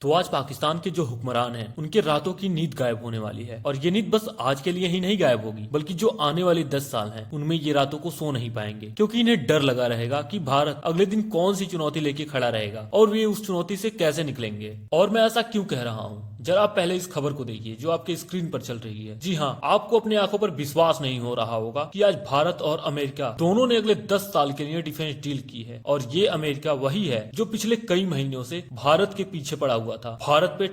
तो आज पाकिस्तान के जो हुक्मरान हैं उनके रातों की नींद गायब होने वाली है। और ये नींद बस आज के लिए ही नहीं गायब होगी, बल्कि जो आने वाले 10 साल हैं उनमें ये रातों को सो नहीं पाएंगे, क्योंकि इन्हें डर लगा रहेगा कि भारत अगले दिन कौन सी चुनौती लेके खड़ा रहेगा और वे उस चुनौती से कैसे निकलेंगे। और मैं ऐसा क्यों कह रहा हूँ, जरा आप पहले इस खबर को देखिए जो आपके स्क्रीन पर चल रही है। जी हाँ, आपको अपनी आंखों पर विश्वास नहीं हो रहा होगा कि आज भारत और अमेरिका दोनों ने अगले 10 साल के लिए डिफेंस डील की है। और ये अमेरिका वही है जो पिछले कई महीनों से भारत के पीछे पड़ा हुआ था, भारत पे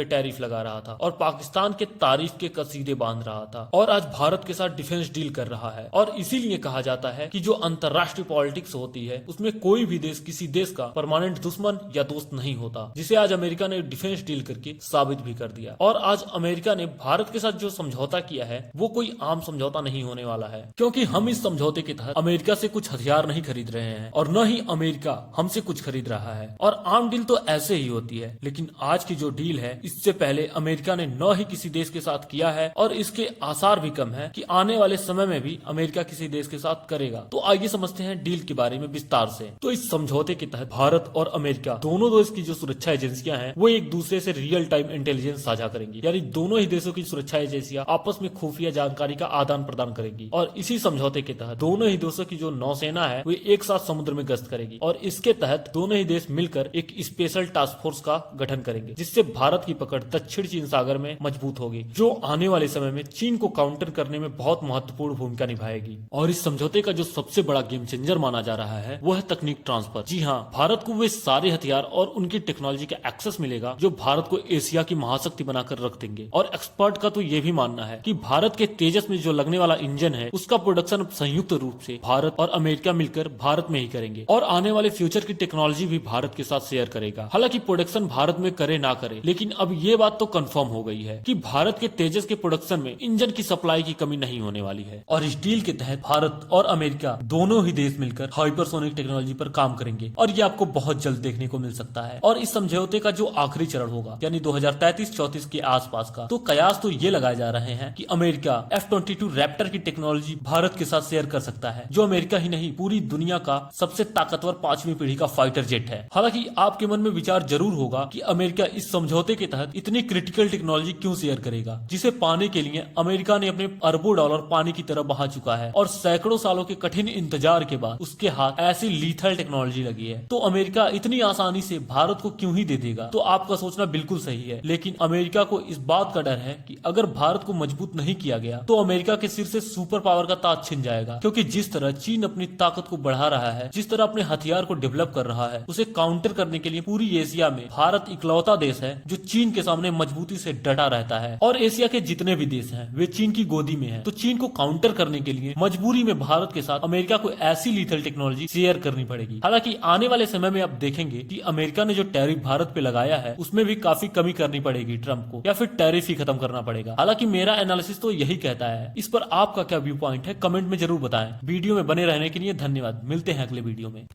टैरिफ लगा रहा था और पाकिस्तान के तारीफ के कसीदे बांध रहा था, और आज भारत के साथ डिफेंस डील कर रहा है। और इसीलिए कहा जाता है कि जो अंतरराष्ट्रीय पॉलिटिक्स होती है उसमें कोई भी देश किसी देश का परमानेंट दुश्मन या दोस्त नहीं होता, जिसे आज अमेरिका ने डिफेंस डील करके साबित भी कर दिया। और आज अमेरिका ने भारत के साथ जो समझौता किया है वो कोई आम समझौता नहीं होने वाला है, क्योंकि हम इस समझौते के तहत अमेरिका से कुछ हथियार नहीं खरीद रहे हैं और न ही अमेरिका हमसे कुछ खरीद रहा है। और आम डील तो ऐसे ही होती है, लेकिन आज की जो डील है इससे पहले अमेरिका ने न ही किसी देश के साथ किया है और इसके आसार भी कम है कि आने वाले समय में भी अमेरिका किसी देश के साथ करेगा। तो आइए समझते हैं डील के बारे में विस्तार से। तो इस समझौते के तहत भारत और अमेरिका दोनों देश की जो सुरक्षा एजेंसियां हैं वो एक दूसरे से रियल टाइम इंटेलिजेंस साझा करेंगी, यानी दोनों ही देशों की सुरक्षा एजेंसियां आपस में खुफिया जानकारी का आदान प्रदान करेंगी। और इसी समझौते के तहत दोनों ही देशों की जो नौसेना है वो एक साथ समुद्र में गश्त करेगी और इसके तहत दोनों ही देश मिलकर एक स्पेशल टास्क फोर्स का गठन करेंगे, जिससे भारत की पकड़ दक्षिण चीन सागर में मजबूत होगी, जो आने वाले समय में चीन को काउंटर करने में बहुत महत्वपूर्ण भूमिका निभाएगी। और इस समझौते का जो सबसे बड़ा गेम चेंजर माना जा रहा है वो है तकनीक ट्रांसफर। जी हाँ, भारत को वे सारे हथियार और उनकी टेक्नोलॉजी का एक्सेस मिलेगा जो भारत को एशिया की महाशक्ति बनाकर रख देंगे। और एक्सपर्ट का तो ये भी मानना है कि भारत के तेजस में जो लगने वाला इंजन है उसका प्रोडक्शन संयुक्त रूप से भारत और अमेरिका मिलकर भारत में ही करेंगे और आने वाले फ्यूचर की टेक्नोलॉजी भी भारत के साथ शेयर करेगा। हालांकि प्रोडक्शन भारत में करे ना करे, लेकिन अब ये बात तो कंफर्म हो गई है कि भारत के तेजस के प्रोडक्शन में इंजन की सप्लाई की कमी नहीं होने वाली है। और इस डील के तहत भारत और अमेरिका दोनों ही देश मिलकर हाइपरसोनिक टेक्नोलॉजी पर काम करेंगे और ये आपको बहुत जल्द देखने को मिल सकता है। और इस समझौते का जो आखिरी चरण होगा यानी 2033-34 के आसपास का, तो कयास तो ये लगाए जा रहे हैं कि अमेरिका F-22 रैप्टर की टेक्नोलॉजी भारत के साथ शेयर कर सकता है, जो अमेरिका ही नहीं पूरी दुनिया का सबसे ताकतवर 5वीं पीढ़ी का फाइटर जेट है। हालांकि आपके मन में विचार जरूर होगा कि अमेरिका इस समझौते के तहत इतनी क्रिटिकल टेक्नोलॉजी क्यों शेयर करेगा, जिसे पाने के लिए अमेरिका ने अपने अरबों डॉलर पानी की तरफ बहा चुका है और सैकड़ों सालों के कठिन इंतजार के बाद उसके हाथ ऐसी लीथल टेक्नोलॉजी लगी है। तो अमेरिका इतनी आसानी से भारत को क्यों ही दे देगा? तो आपका सोचना बिल्कुल सही है, लेकिन अमेरिका को इस बात का डर है कि अगर भारत को मजबूत नहीं किया गया तो अमेरिका के सिर से सुपर पावर का ताज छिन जाएगा। क्योंकि जिस तरह चीन अपनी ताकत को बढ़ा रहा है, जिस तरह अपने हथियार को डेवलप कर रहा है, उसे काउंटर करने के लिए पूरी एशिया में भारत इकलौता देश है जो चीन के सामने मजबूती से डटा रहता है। और एशिया के जितने भी देश हैं वे चीन की गोदी में हैं। तो चीन को काउंटर करने के लिए मजबूरी में भारत के साथ अमेरिका को ऐसी लीथल टेक्नोलॉजी शेयर करनी पड़ेगी। हालांकि आने वाले समय में आप देखेंगे कि अमेरिका ने जो टैरिफ भारत पे लगाया है उसमें भी काफी कमी करनी पड़ेगी ट्रंप को, या फिर टैरिफ ही खत्म करना पड़ेगा। हालांकि मेरा एनालिसिस तो यही कहता है। इस पर आपका क्या व्यू पॉइंट है कमेंट में जरूर बताएं। वीडियो में बने रहने के लिए धन्यवाद। मिलते हैं अगले वीडियो में।